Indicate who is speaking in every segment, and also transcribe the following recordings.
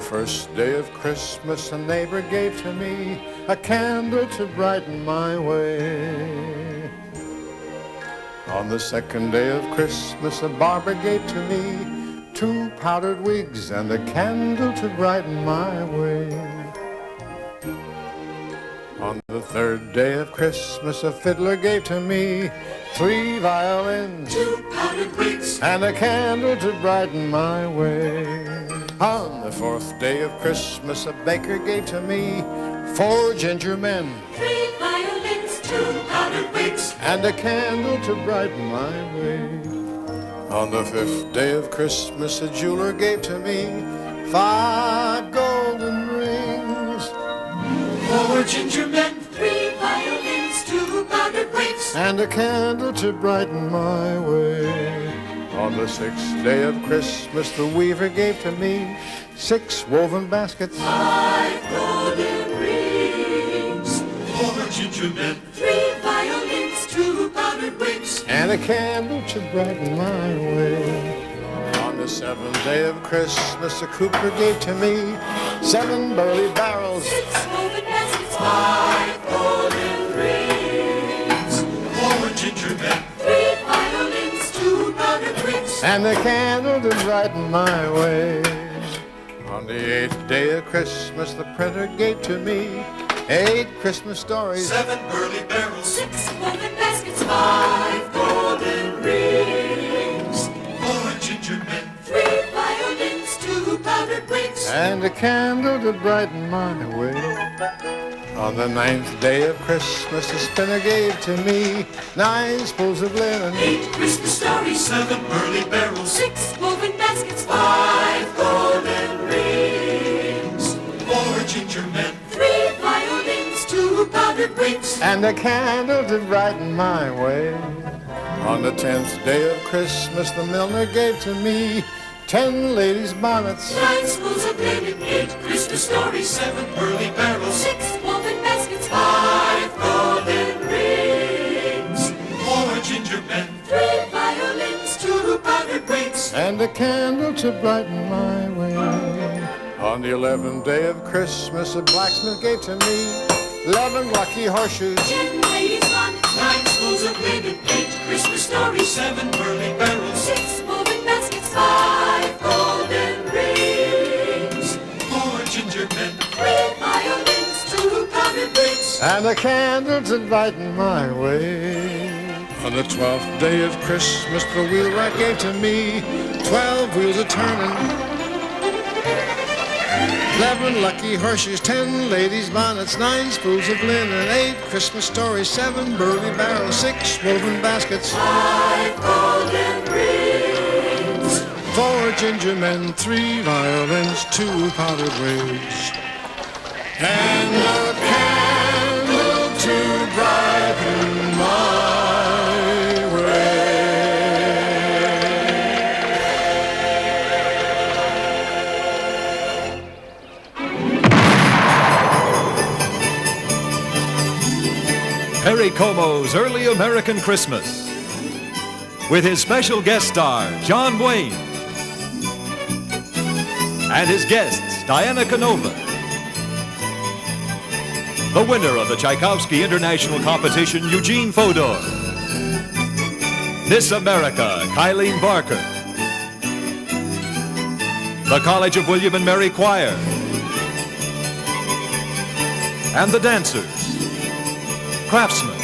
Speaker 1: first day of Christmas, a neighbor gave to me a candle to brighten my way. On the second day of Christmas, a barber gave to me 2 powdered wigs and a candle to brighten my way. On the third day of Christmas, a fiddler gave to me 3 violins,
Speaker 2: 2 powdered wigs,
Speaker 1: and a candle to brighten my way. On the fourth day of Christmas, a baker gave to me 4 ginger men,
Speaker 2: 3 violins, 2 powdered wigs,
Speaker 1: and a candle to brighten my way. On the fifth day of Christmas, a jeweler gave to me 5 golden rings,
Speaker 2: 4 ginger men, 3 violins, 2 powdered wigs,
Speaker 1: and a candle to brighten my way. On the sixth day of Christmas, the weaver gave to me 6 woven baskets,
Speaker 2: 5 golden rings, 4 ginger men, 3 violins, 2 powdered wigs,
Speaker 1: and a candle to brighten my way. On the seventh day of Christmas, the cooper gave to me 7 burley barrels,
Speaker 2: 6 woven baskets, 5 golden rings, 4 ginger men, 3 violins, 2 powdered wigs,
Speaker 1: and a candle to brighten my way. On the 8th day of Christmas, the printer gave to me 8 Christmas stories,
Speaker 2: 7 burley barrels, 6 woven baskets, 5 golden rings, 4 ginger men, 3 violins, 2 powdered wigs,
Speaker 1: and a candle to brighten my way. On the 9th day of Christmas, the spinner gave to me 9 spools of linen,
Speaker 2: 8 Christmas stories, 7 burley barrels, 6 woven baskets, 5 golden rings, 4 ginger men, 3 violins, 2 powdered wigs,
Speaker 1: and a candle to brighten my way. On the 10th day of Christmas, the milliner gave to me 10 ladies' bonnets,
Speaker 2: 9 spools of linen, 8 Christmas stories, 7 burley barrels, 6 woven baskets, 5 golden rings, 4 ginger men, 3 violins, 2 powdered wigs,
Speaker 1: and a candle to brighten my way. On the 11th day of Christmas, a blacksmith gave to me 11 lucky horseshoes,
Speaker 2: 10 ladies' bonnets, 9 spools of linen, 8 Christmas stories, 7 burley barrels, 6 woven baskets, 5 golden rings, 4 ginger men, 3 violins, 2 powdered wigs,
Speaker 1: and a candle to brighten my way. On the 12th day of Christmas, the wheelwright gave to me 12 wheels a-turning, 11 lucky horseshoes, 10 ladies' bonnets, 9 spools of linen, 8 Christmas stories, 7 burley barrels, 6 woven baskets,
Speaker 2: 5 golden rings,
Speaker 1: 4 ginger men, 3 violins, 2 powdered wigs, and a candle to brighten my way.
Speaker 3: Perry Como's Early American Christmas with his special guest star, John Wayne, and his guests, Diana Canova, the winner of the Tchaikovsky International Competition, Eugene Fodor, Miss America, Kylene Barker, the College of William and Mary Choir, and the dancers, craftsmen,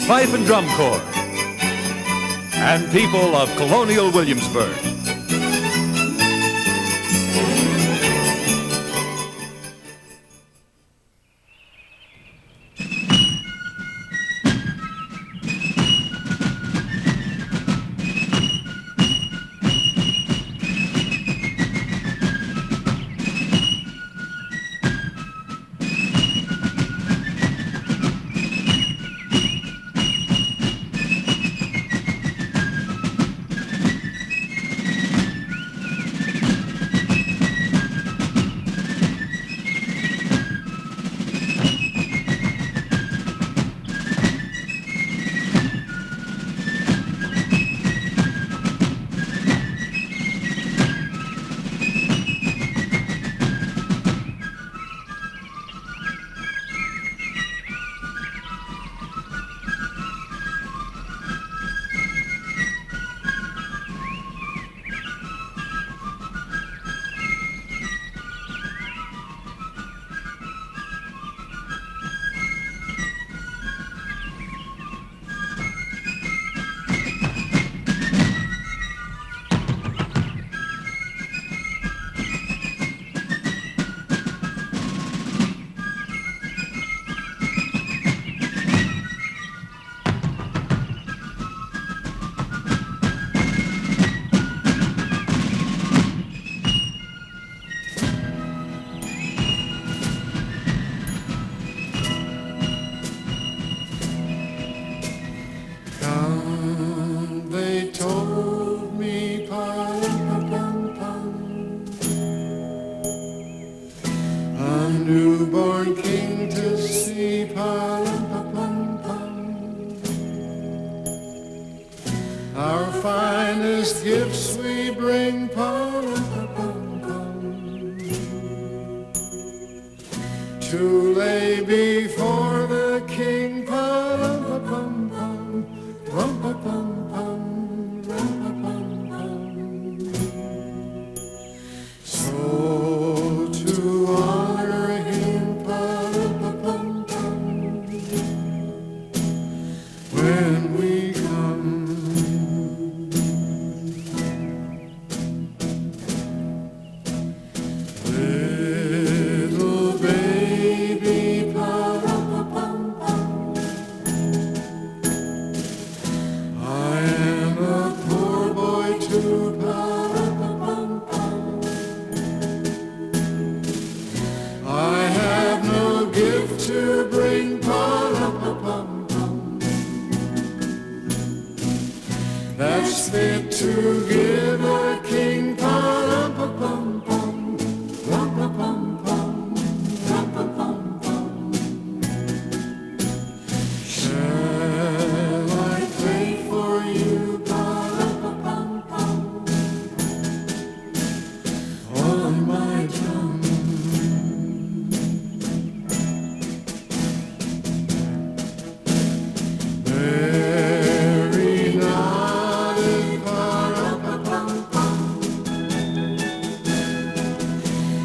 Speaker 3: fife and drum corps, and people of colonial Williamsburg.
Speaker 1: gifts we bring, to lay before the King, so to honor him, when we come. Little baby, I am a poor boy too, I have no gift to bring, that's fit to give a king, shall I play for you, on my drum? Mary nodded,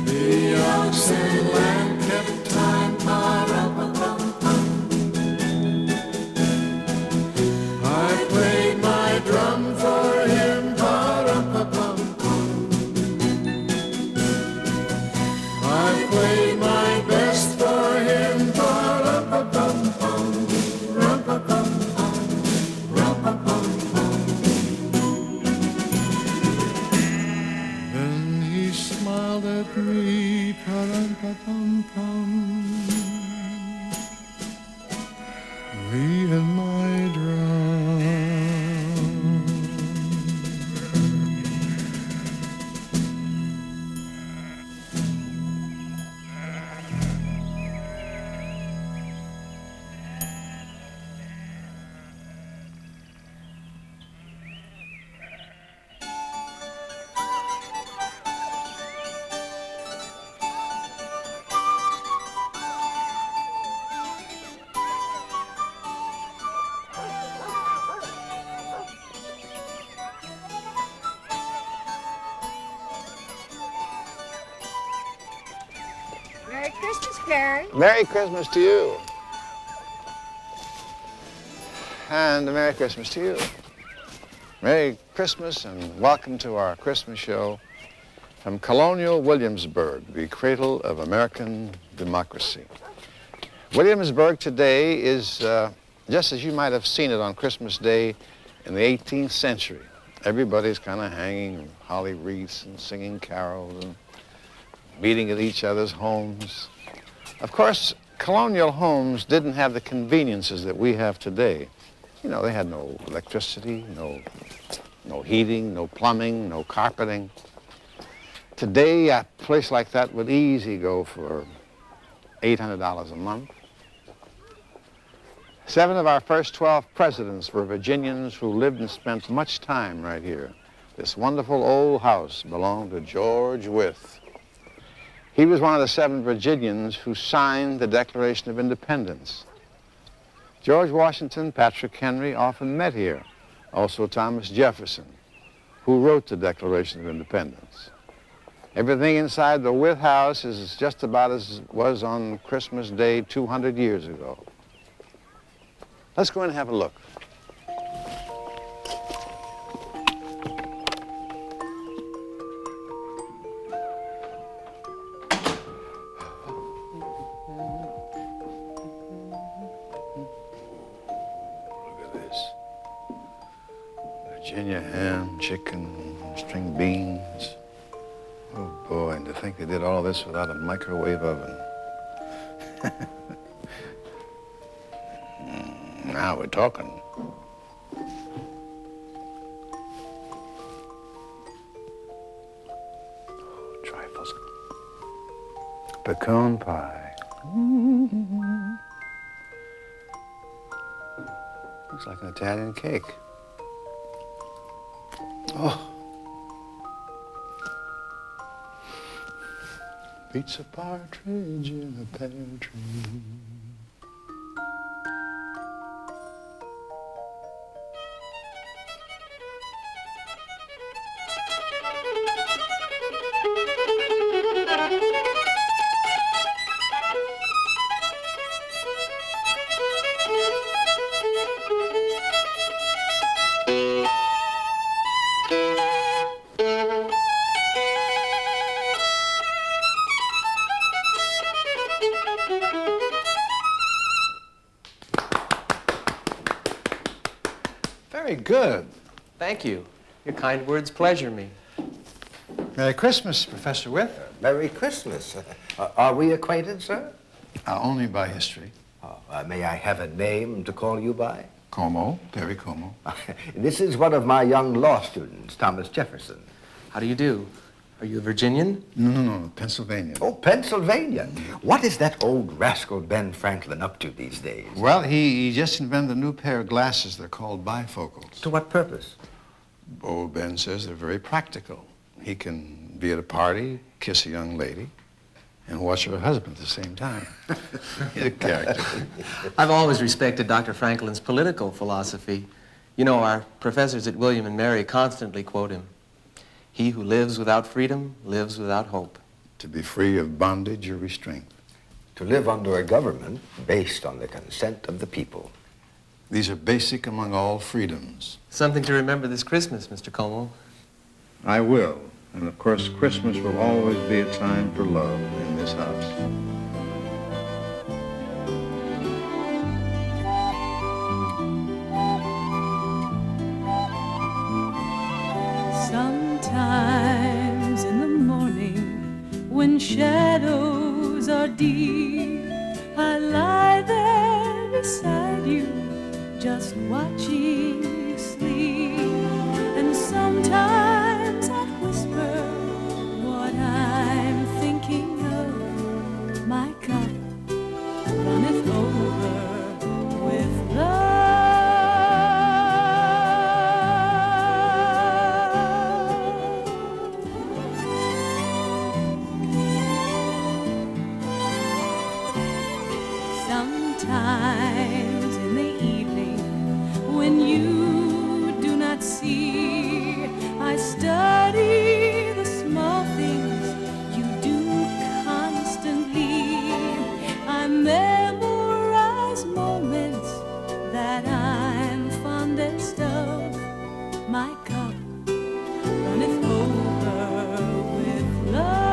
Speaker 1: the ox and lamb kept time, I played my drum for him, I played my best for him, then he smiled at me, me and my drum.
Speaker 4: Merry Christmas, Perry.
Speaker 5: Merry Christmas to you. And a Merry Christmas to you. Merry Christmas and welcome to our Christmas show from colonial Williamsburg, the cradle of American democracy. Williamsburg today is just as you might have seen it on Christmas Day in the 18th century. Everybody's kind of hanging holly wreaths and singing carols and meeting at each other's homes. Of course, colonial homes didn't have the conveniences that we have today. You know, they had no electricity, no heating, no plumbing, no carpeting. Today, a place like that would easily go for $800 a month. 7 of our first 12 presidents were Virginians who lived and spent much time right here. This wonderful old house belonged to George Wythe. He was one of the 7 Virginians who signed the Declaration of Independence. George Washington, Patrick Henry often met here. Also Thomas Jefferson, who wrote the Declaration of Independence. Everything inside the Wythe house is just about as it was on Christmas Day 200 years ago. Let's go in and have a look. Virginia ham, chicken, string beans. Oh boy, and to think they did all this without a microwave oven. Now we're talking. Oh, trifles. Pecan pie. Looks like an Italian cake. Oh. beats a partridge in a pear tree. Very good.
Speaker 6: Thank you. Your kind words pleasure me.
Speaker 5: Merry Christmas, Professor Witt.
Speaker 7: Merry Christmas. Are we acquainted, sir?
Speaker 5: Only by history.
Speaker 7: May I have a name to call you by?
Speaker 5: Como, Perry Como.
Speaker 7: This is one of my young law students, Thomas Jefferson.
Speaker 6: How do you do? Are you a Virginian?
Speaker 5: No, Pennsylvania.
Speaker 7: Oh, Pennsylvania. What is that old rascal Ben Franklin up to these days?
Speaker 5: Well, he just invented a new pair of glasses. They're called bifocals.
Speaker 7: To what purpose?
Speaker 5: Old Ben says they're very practical. He can be at a party, kiss a young lady, and watch her husband at the same time. He's a character.
Speaker 6: I've always respected Dr. Franklin's political philosophy. You know, our professors at William and Mary constantly quote him. He who lives without freedom lives without hope.
Speaker 5: To be free of bondage or restraint.
Speaker 7: To live under a government based on the consent of the people.
Speaker 5: These are basic among all freedoms.
Speaker 6: Something to remember this Christmas, Mr. Como.
Speaker 5: I will. And of course, Christmas will always be a time for love in this house.
Speaker 8: Sometimes in the morning, when shadows are deep, I lie there beside you, just watching you sleep. And sometimes I whisper what I'm thinking of. My cup runneth over with love. Sometimes in the evening, when you do not see, I study the small things you do constantly. I memorize moments that I'm fondest of. My cup runneth over with love.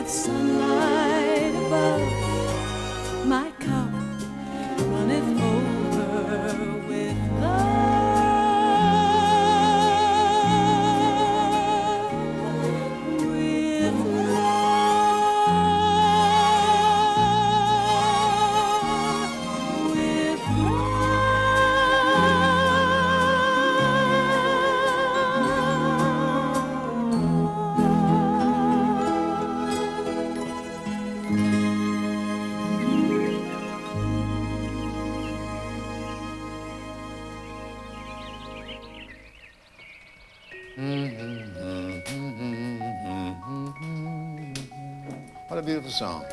Speaker 8: Sunlight above, my cup runneth over with love, with love, with
Speaker 5: What a beautiful song.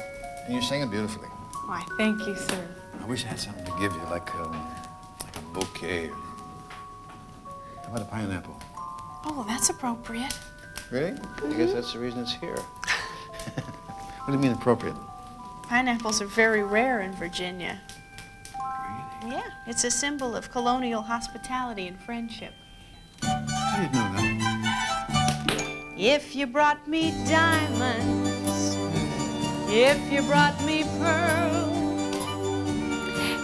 Speaker 5: And you sing it beautifully.
Speaker 4: Why, thank you, sir.
Speaker 5: I wish I had something to give you, like a bouquet. How about a pineapple?
Speaker 4: Oh, that's appropriate.
Speaker 5: Really? I guess that's the reason it's here. What do you mean appropriate?
Speaker 4: Pineapples are very rare in Virginia.
Speaker 5: Really?
Speaker 4: Yeah, it's a symbol of colonial hospitality and friendship.
Speaker 5: I didn't know that.
Speaker 8: If you brought me diamonds, if you brought me pearls,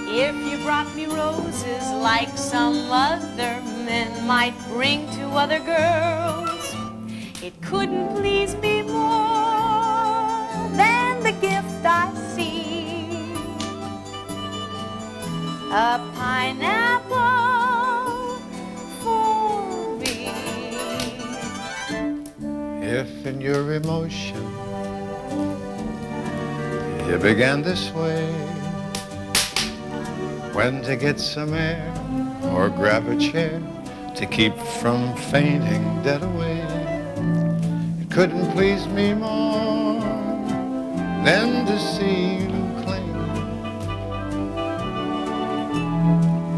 Speaker 8: if you brought me roses like some other men might bring to other girls, it couldn't please me more than the gift a pineapple for me.
Speaker 5: If in your emotion you began this way, when to get some air or grab a chair to keep from fainting dead away, it couldn't please me more than to see you cling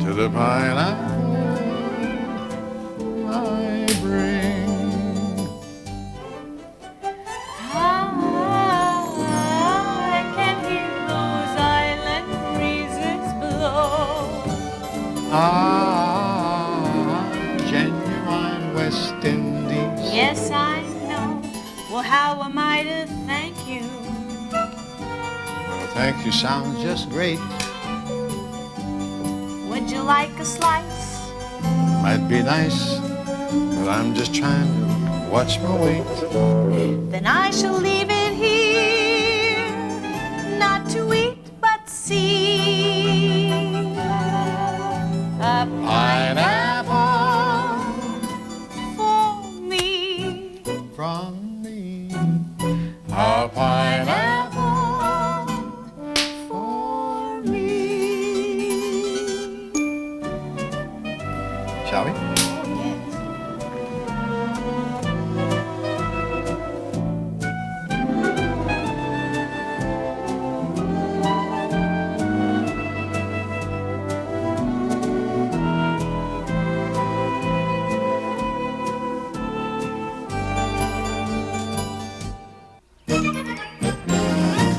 Speaker 5: to the pineapple I bring.
Speaker 8: I can hear those island breezes blow.
Speaker 5: Genuine West Indies.
Speaker 8: Yes, I know. Well, how am I to thank you?
Speaker 5: Well, thank you sounds just great.
Speaker 8: Would you like a slice?
Speaker 5: Might be nice, but I'm just trying to watch my weight.
Speaker 8: Then I shall leave it here, not to eat but see. A pineapple for me.
Speaker 5: From me, a pineapple
Speaker 8: For me.
Speaker 5: Shall we?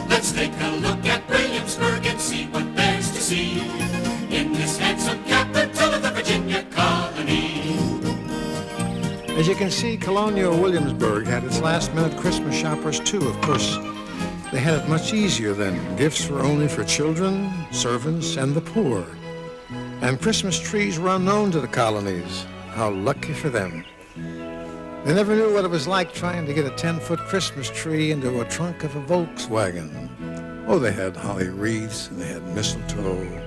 Speaker 2: Let's take a look at Williamsburg and see what there's to see in this handsome capital of the Virginia colony.
Speaker 1: As you can see, colonial Williamsburg had its last-minute Christmas shoppers, too. Of course, they had it much easier then. Gifts were only for children, servants, and the poor. And Christmas trees were unknown to the colonies. How lucky for them. They never knew what it was like trying to get a 10-foot Christmas tree into a trunk of a Volkswagen. Oh, they had holly wreaths, and they had mistletoe.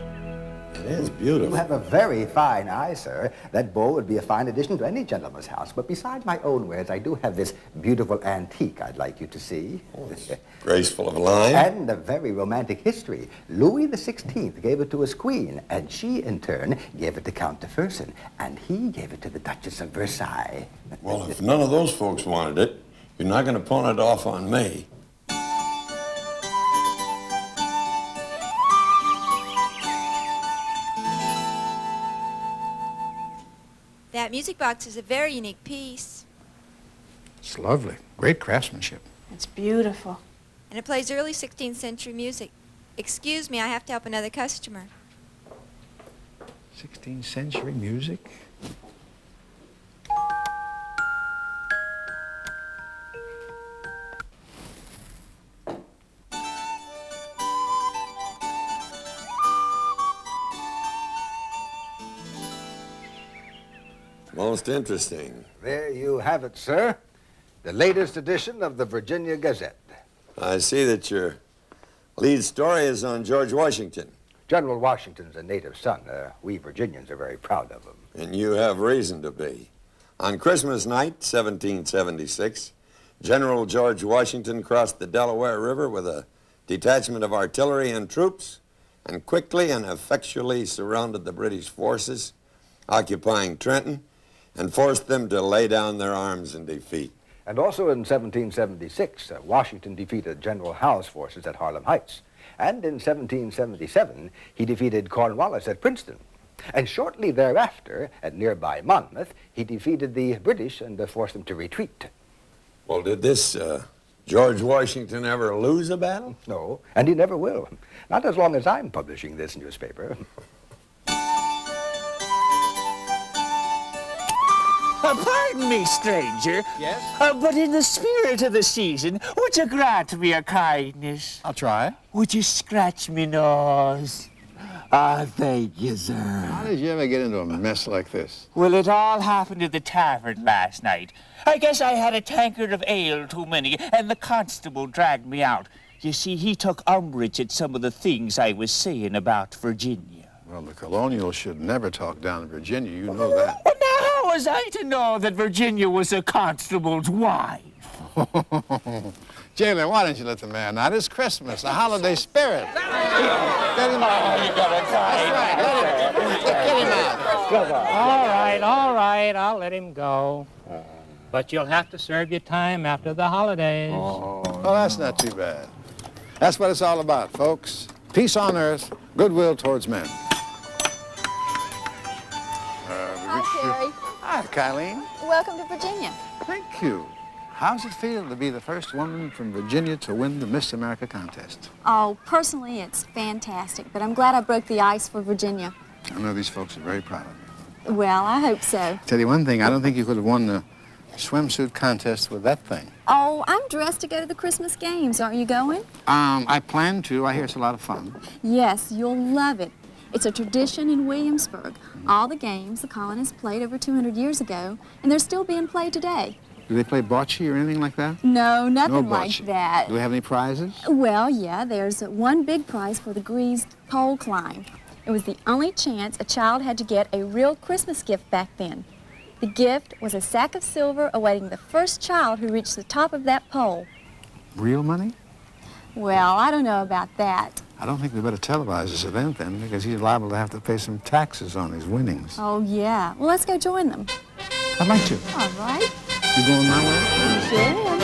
Speaker 7: It is beautiful. You have a very fine eye, sir. That bowl would be a fine addition to any gentleman's house. But besides my own wares, I do have this beautiful antique I'd like you to see.
Speaker 9: Oh, it's graceful of line.
Speaker 7: And a very romantic history. Louis XVI gave it to his queen, and she, in turn, gave it to Count de Fersen, and he gave it to the Duchess of Versailles.
Speaker 9: Well, if none of those folks wanted it, you're not going to pawn it off on me.
Speaker 10: That music box is a very unique piece.
Speaker 5: It's lovely. Great craftsmanship.
Speaker 4: It's beautiful.
Speaker 10: And it plays early 16th century music. Excuse me, I have to help another customer.
Speaker 5: 16th century music?
Speaker 9: Most interesting.
Speaker 7: There you have it, sir. The latest edition of the Virginia Gazette.
Speaker 9: I see that your lead story is on George Washington.
Speaker 7: General Washington's a native son. We Virginians are very proud of him.
Speaker 9: And you have reason to be. On Christmas night, 1776, General George Washington crossed the Delaware River with a detachment of artillery and troops and quickly and effectually surrounded the British forces, occupying Trenton, and forced them to lay down their arms in defeat.
Speaker 7: And also in 1776, Washington defeated General Howe's forces at Harlem Heights. And in 1777, he defeated Cornwallis at Princeton. And shortly thereafter, at nearby Monmouth, he defeated the British and forced them to retreat.
Speaker 9: Well, did this George Washington ever lose a battle?
Speaker 7: No, and he never will. Not as long as I'm publishing this newspaper.
Speaker 11: Pardon me, stranger.
Speaker 5: Yes?
Speaker 11: But in the spirit of the season, would you grant me a kindness?
Speaker 5: I'll try.
Speaker 11: Would you scratch me nose? Thank you, sir.
Speaker 5: How did you ever get into a mess like this?
Speaker 11: Well, it all happened at the tavern last night. I guess I had a tankard of ale too many, and the constable dragged me out. You see, he took umbrage at some of the things I was saying about Virginia.
Speaker 5: Well, the Colonial should never talk down to Virginia. You know that.
Speaker 11: Well, now, how was I to know that Virginia was a constable's wife?
Speaker 5: Jalen, why don't you let the man out? It's Christmas, a holiday spirit. Get him out.
Speaker 11: You got a
Speaker 5: That's right. Get him out.
Speaker 12: All right, I'll let him go. But you'll have to serve your time after the holidays.
Speaker 5: Well, that's not too bad. That's what it's all about, folks. Peace on earth, goodwill towards men.
Speaker 10: Hi, Terry.
Speaker 5: Hi, Kylene.
Speaker 10: Welcome to Virginia.
Speaker 5: Thank you. How's it feel to be the first woman from Virginia to win the Miss America contest?
Speaker 13: Oh, personally, it's fantastic, but I'm glad I broke the ice for Virginia.
Speaker 5: I know these folks are very proud of you.
Speaker 13: Well, I hope so.
Speaker 5: Tell you one thing, I don't think you could have won the swimsuit contest with that thing.
Speaker 13: Oh, I'm dressed to go to the Christmas games. Aren't you going?
Speaker 5: I plan to. I hear it's a lot of fun.
Speaker 13: Yes, you'll love it. It's a tradition in Williamsburg. All the games the colonists played over 200 years ago, and they're still being played today.
Speaker 5: Do they play bocce or anything like that?
Speaker 13: No, nothing
Speaker 5: No
Speaker 13: like
Speaker 5: bocce.
Speaker 13: that.
Speaker 5: Do we have any prizes?
Speaker 13: Well, yeah, there's one big prize for the greased pole climb. It was the only chance a child had to get a real Christmas gift back then. The gift was a sack of silver awaiting the first child who reached the top of that pole.
Speaker 5: Real money?
Speaker 13: Well, I don't know about that.
Speaker 5: I don't think we better televise this event then, because he's liable to have to pay some taxes on his winnings.
Speaker 13: Oh, yeah. Well, let's go join them.
Speaker 5: I'd like to.
Speaker 13: All right.
Speaker 5: You going my way?
Speaker 13: Sure am.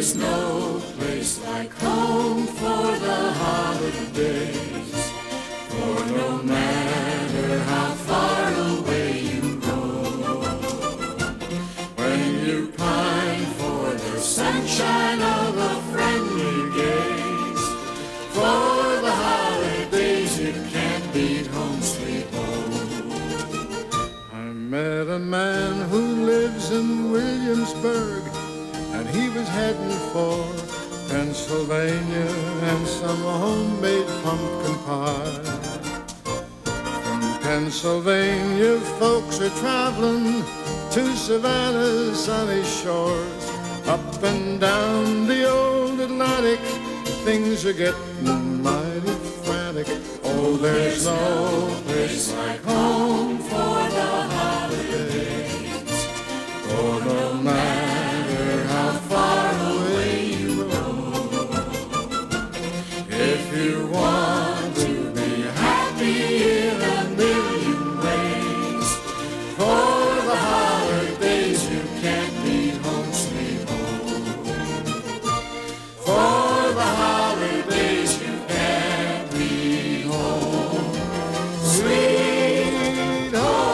Speaker 2: there's no place like home for the holidays. For no matter how far away you roam, when you pine for the sunshine of a friendly gaze, for the holidays you can't beat home, sweet home.
Speaker 1: I met a man who lives in Williamsburg, and he was heading for Pennsylvania and some homemade pumpkin pie. From Pennsylvania, folks are traveling to Savannah's sunny shores. Up and down the old Atlantic, things are getting mighty frantic. Oh, there's no place like home for the holidays. For no matter how far away you roam, if you want to be happy in a million ways, for the holidays you can't beat home, sweet home. For the holidays you can't beat home, sweet home.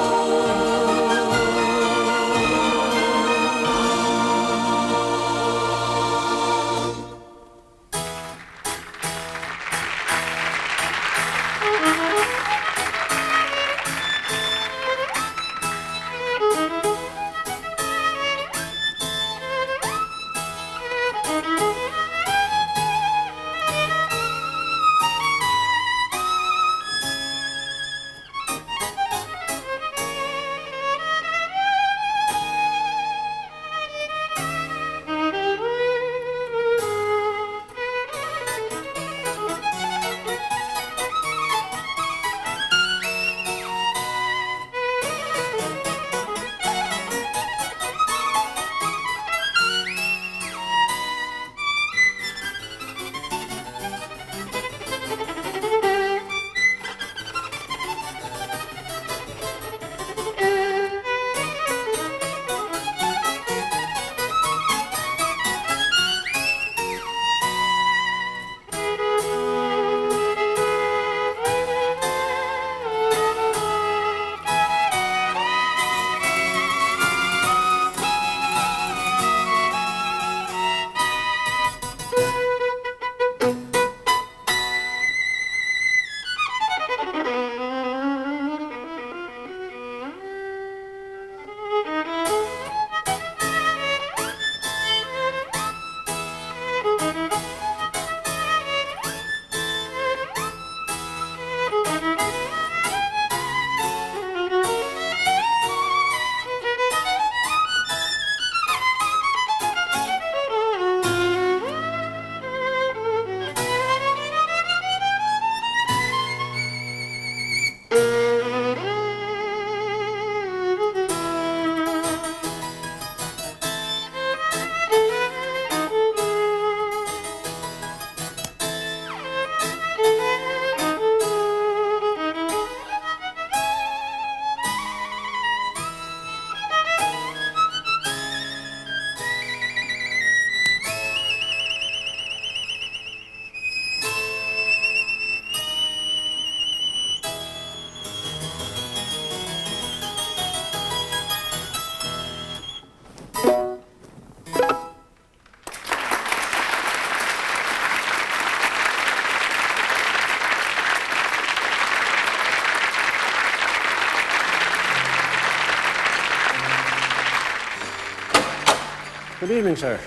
Speaker 14: Good evening, sir.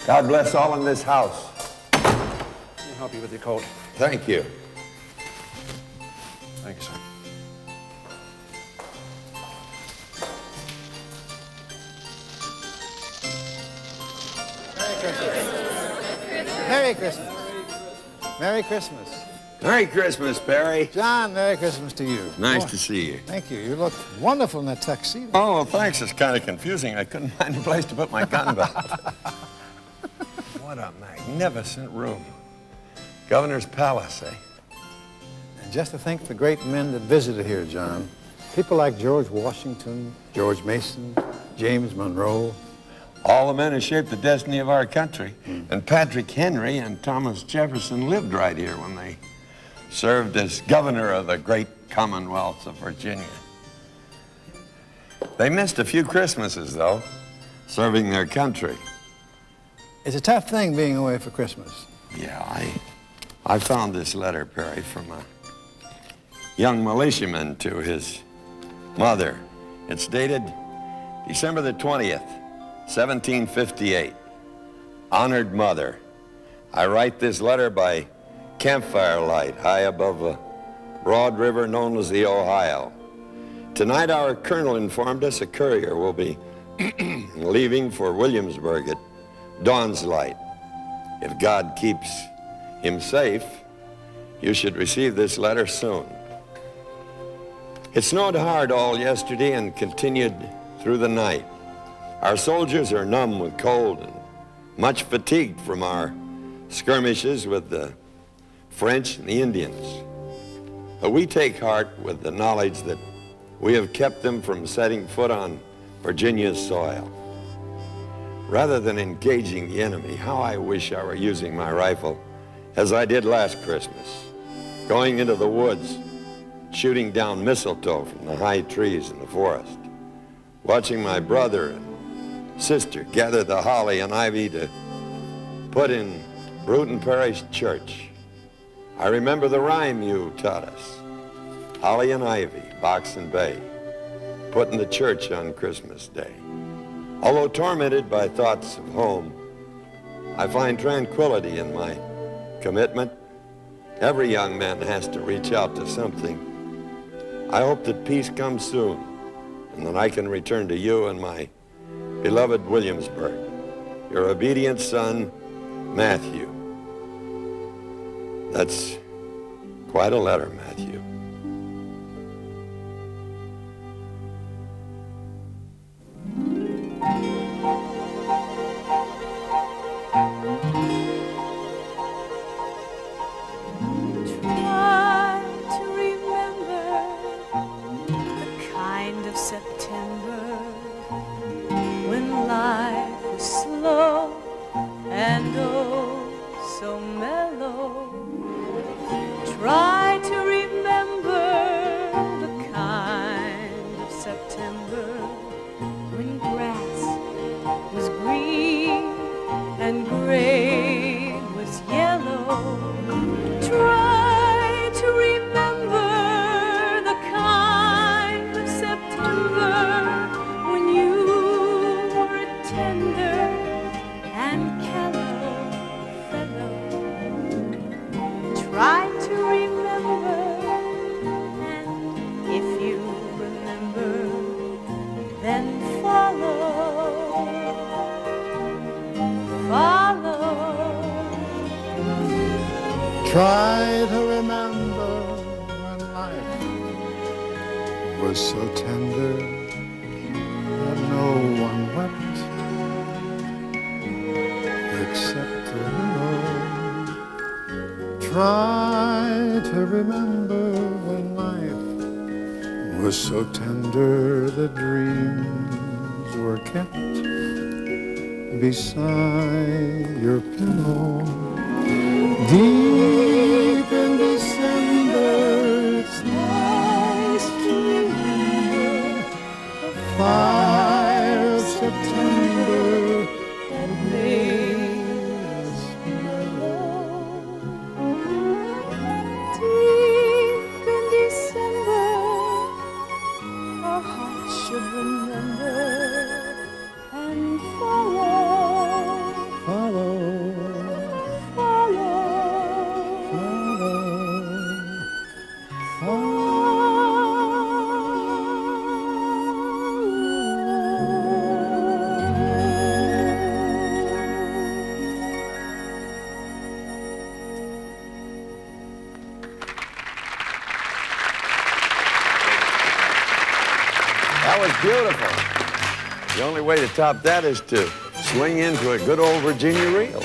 Speaker 9: God bless all in this house.
Speaker 14: Let me help you with your coat.
Speaker 9: Thank you.
Speaker 14: Thank you, sir.
Speaker 5: Merry Christmas. Merry Christmas.
Speaker 9: Merry Christmas, Perry.
Speaker 5: John, Merry Christmas to you.
Speaker 9: Nice to see you.
Speaker 5: Thank you. You look wonderful in that tuxedo.
Speaker 9: Oh, well, thanks. It's kind of confusing. I couldn't find a place to put my gun belt. What a magnificent room. Governor's Palace, eh?
Speaker 5: And just to think of the great men that visited here, John. People like George Washington, George Mason, James Monroe.
Speaker 9: All the men who shaped the destiny of our country. And Patrick Henry and Thomas Jefferson lived right here when they served as governor of the great Commonwealth of Virginia. They missed a few Christmases, though, serving their country.
Speaker 1: It's a tough thing being away for Christmas.
Speaker 9: Yeah, I found this letter, Perry, from a young militiaman to his mother. It's dated December the 20th, 1758. Honored Mother, I write this letter by campfire light high above a broad river known as the Ohio. Tonight our colonel informed us a courier will be leaving for Williamsburg at dawn's light. If God keeps him safe, you should receive this letter soon. It snowed hard all yesterday and continued through the night. Our soldiers are numb with cold and much fatigued from our skirmishes with the French and the Indians. But we take heart with the knowledge that we have kept them from setting foot on Virginia's soil. Rather than engaging the enemy, how I wish I were using my rifle as I did last Christmas, going into the woods, shooting down mistletoe from the high trees in the forest, watching my brother and sister gather the holly and ivy to put in Bruton Parish Church. I remember the rhyme you taught us, holly and ivy, box and bay, put in the church on Christmas Day. Although tormented by thoughts of home, I find tranquility in my commitment. Every young man has to reach out to something. I hope that peace comes soon and that I can return to you and my beloved Williamsburg. Your obedient son, Matthew. That's quite a letter, Matthew.
Speaker 8: Try to remember the kind of September when life was slow and oh so mellow. Try to remember the kind of September when grass was green and grain was yellow. Try to remember the kind of September when you were a tender and callow fellow. Try to remember, and if you remember, then follow.
Speaker 1: Try to remember when life was so tender that no one wept except the willow. Try to remember when life was so tender that dreams were kept beside your pillow. Deep in December, it's nice to remember the fire of September that made us mellow.
Speaker 8: Deep in December, our hearts should remember and follow.
Speaker 9: That was beautiful. The only way to top that is to swing into a good old Virginia reel.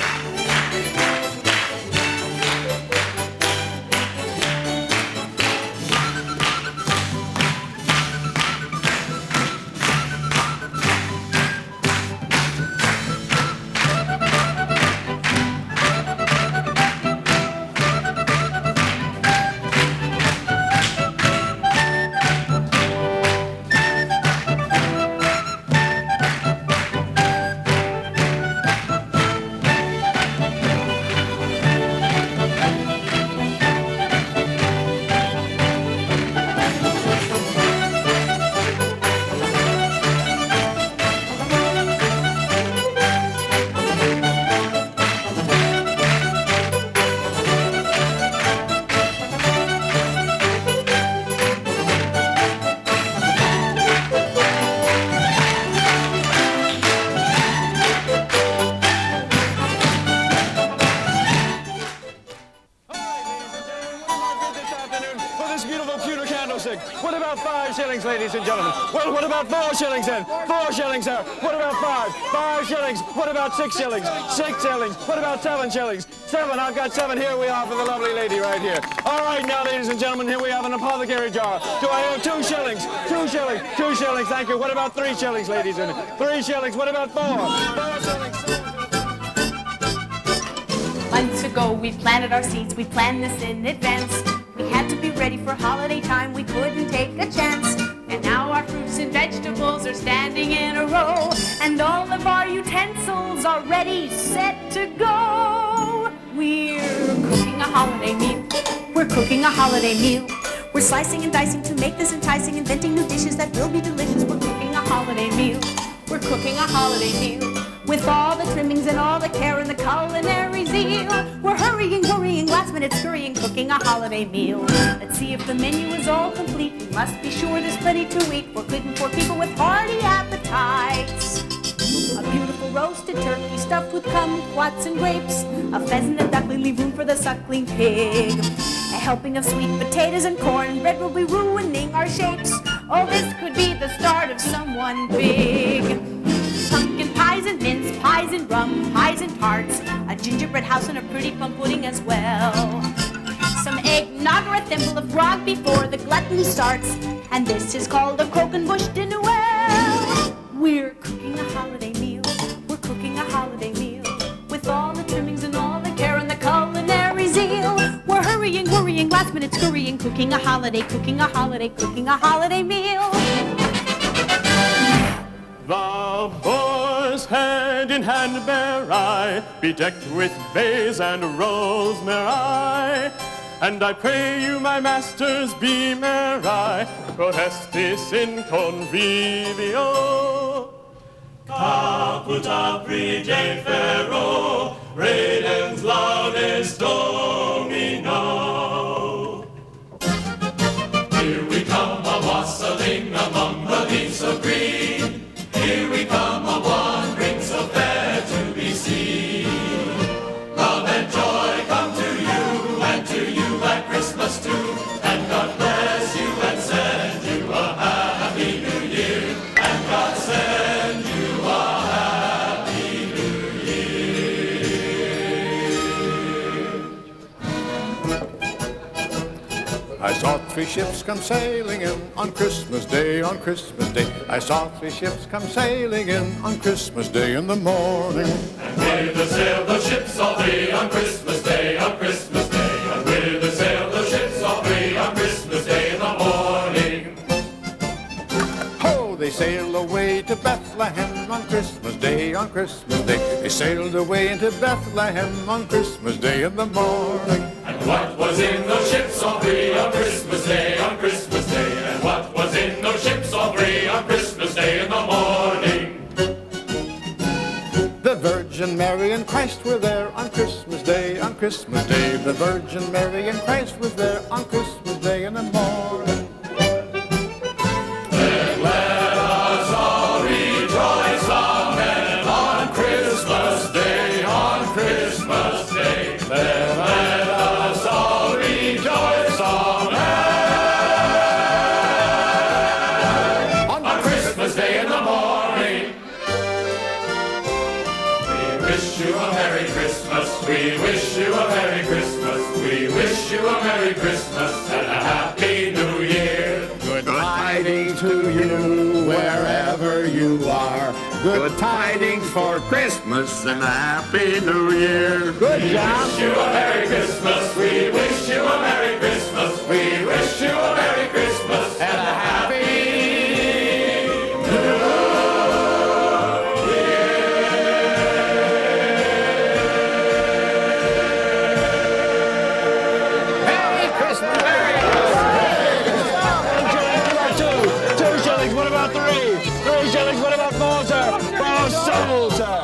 Speaker 14: What about 5 shillings, ladies and gentlemen? Well, what about 4 shillings then? 4 shillings, sir. What about 5? 5 shillings. What about 6 shillings? 6 shillings. What about 7 shillings? 7. I've got 7. Here we are for the lovely lady right here. All right, now, ladies and gentlemen, here we have an apothecary jar. Do I have 2 shillings? 2 shillings. 2 shillings. Thank you. What about 3 shillings, ladies and 3 shillings. What about 4? 4 shillings.
Speaker 8: Months ago we planted our seeds, we planned this in advance. We had to be ready for holiday time, we couldn't take a chance. And now our fruits and vegetables are standing in a row, and all of our utensils are ready, set to go. We're cooking a holiday meal, we're cooking a holiday meal. We're slicing and dicing to make this enticing, inventing new dishes that will be delicious. We're cooking a holiday meal, we're cooking a holiday meal. With all the trimmings and all the care and the culinary zeal, we're hurrying, worrying, last minute scurrying, cooking a holiday meal. Let's see if the menu is all complete. We must be sure there's plenty to eat for good and poor people with hearty appetites. A beautiful roasted turkey stuffed with kumquats and grapes. A pheasant and duckling leave room for the suckling pig. A helping of sweet potatoes and cornbread will be ruining our shapes. Oh, this could be the start of someone big. Pumpkin pies and mince pies and rum pies and tarts. A gingerbread house and a pretty plum pudding as well. Some eggnog or a thimble of grog before the gluttony starts. And this is called a croquembouche dinner well. We're cooking a holiday meal, we're cooking a holiday meal. With all the trimmings and all the care and the culinary zeal. We're hurrying, worrying, last minute scurrying, cooking a holiday, cooking a holiday, cooking a holiday meal.
Speaker 15: The boys hand in hand bear I, bedecked with bays and rosemary. And I pray you, my masters, be merry, protestis in convivio. Caput apri de ferro, redens laudes Domino. Here we come a-wassailing among the leaves of green. Here we come, a wandering so fair to be seen. Love and joy come to you, and to you at Christmas too. And God bless you and send you a happy new year. And God send you a happy new year.
Speaker 1: I saw 3 ships come sailing in on Christmas Day, on Christmas Day. I saw 3 ships come sailing in on Christmas Day in the morning.
Speaker 15: And with the sail the ships all 3 on Christmas Day, on Christmas Day. And with the sail the ships all 3 on Christmas Day in the morning.
Speaker 1: Ho, they sailed away to Bethlehem on Christmas Day, on Christmas Day. They sailed away into Bethlehem on Christmas Day in the morning.
Speaker 15: And what was in those ships all 3 on Christmas Day, on Christmas Day? And what was in those ships all 3 on Christmas Day in the morning?
Speaker 1: The Virgin Mary and Christ were there on Christmas Day, on Christmas Day. The Virgin Mary and Christ was there on Christmas Day in the morning.
Speaker 15: Then let us all rejoice, amen, on Christmas Day, on Christmas Day. Then let us all rejoice, amen, on Christmas Day in the morning. We wish you a Merry Christmas, we wish you a Merry Christmas, we wish you a Merry Christmas and a Happy New Year.
Speaker 1: Good tidings to you wherever you are. Good tidings for Christmas and a Happy New Year. Good job.
Speaker 15: We wish you a Merry Christmas, we wish you a Merry Christmas, we wish you a Merry Christmas and a Happy New Year.
Speaker 1: Merry Christmas, Merry Christmas.
Speaker 14: 2 shillings, what about 3? 3 shillings, what about 4, sir? 4 sold, sir.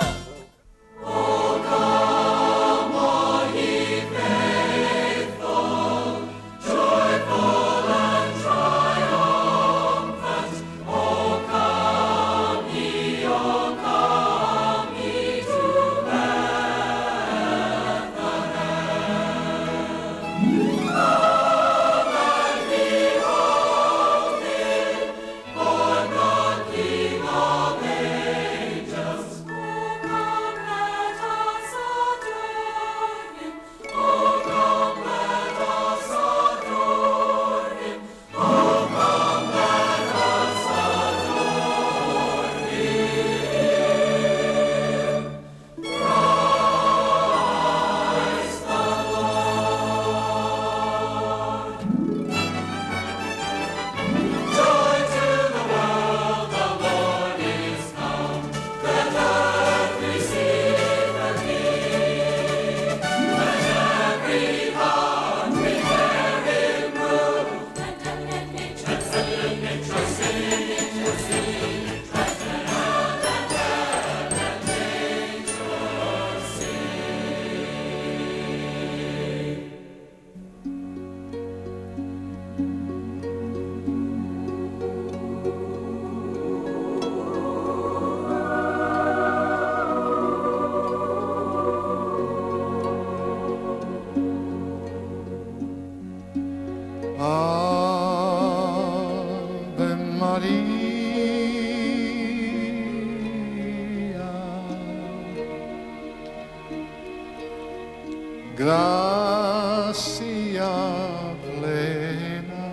Speaker 2: Oh, come, all ye faithful.
Speaker 1: gracia plena.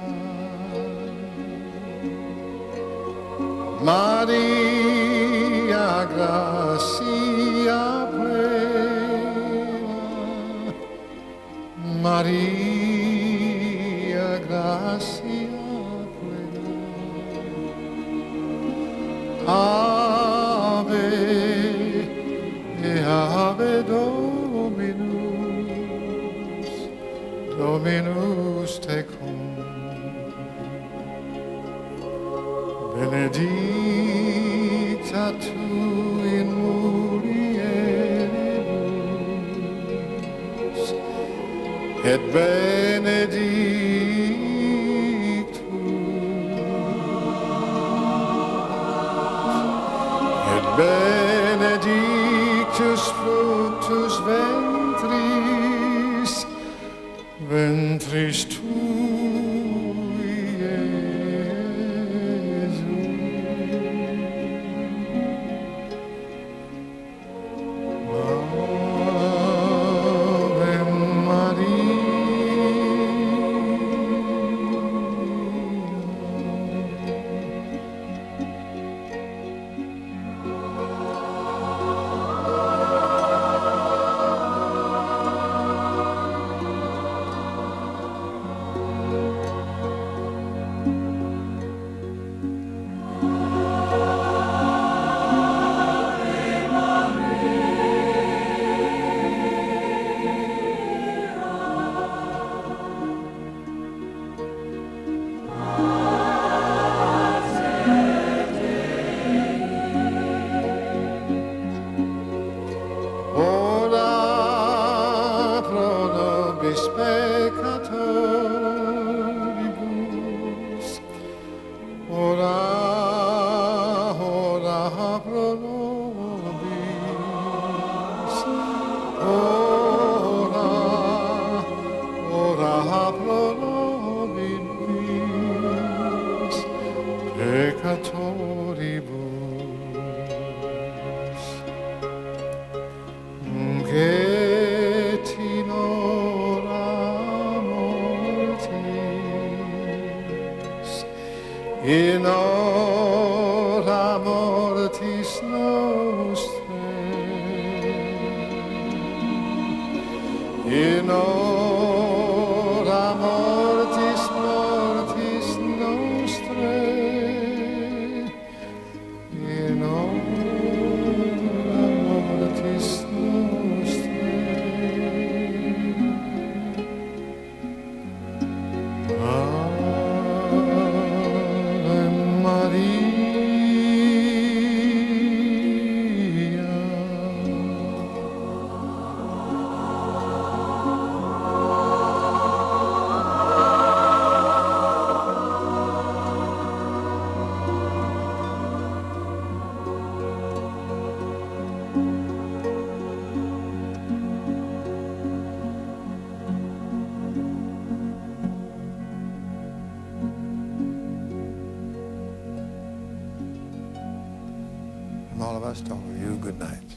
Speaker 1: Maria, gracia plena. Maria, gracia plena. Ave, ave Dominus, Dominus tecum. Benedicta tu in mulieribus, et benedictus fructus ventris, ventris tui, Iesus. Ave Maria. Ora pro nobis peccatoribus, ora pro nobis, ora pro nobis peccatoribus. Et in hora mortis nostrae, in hora mortis nostrae, in hora mortis From all of us to all of you, good night.